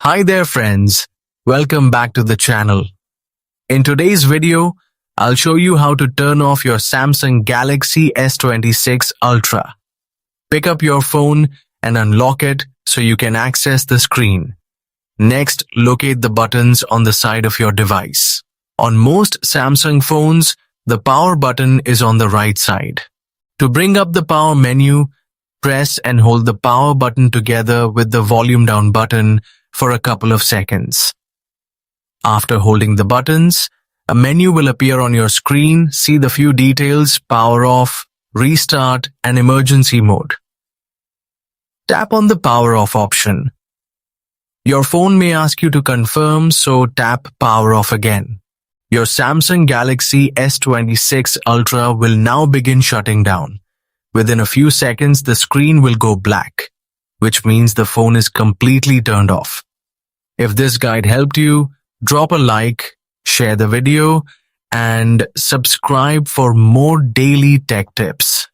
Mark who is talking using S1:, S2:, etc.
S1: Hi there friends, welcome back to the channel. In today's video, I'll show you how to turn off your Samsung Galaxy S26 Ultra. Pick up your phone and unlock it so you can access the screen. Next, locate the buttons on the side of your device. On most Samsung phones, the power button is on the right side. To bring up the power menu, press and hold the power button together with the volume down button for a couple of seconds. After holding the buttons, a menu will appear on your screen. See the few details: power off, restart, and emergency mode. Tap on the power off option. Your phone may ask you to confirm, so tap power off again. Your Samsung Galaxy S26 Ultra will now begin shutting down. Within a few seconds, the screen will go black, which means the phone is completely turned off. If this guide helped you, drop a like, share the video, and subscribe for more daily tech tips.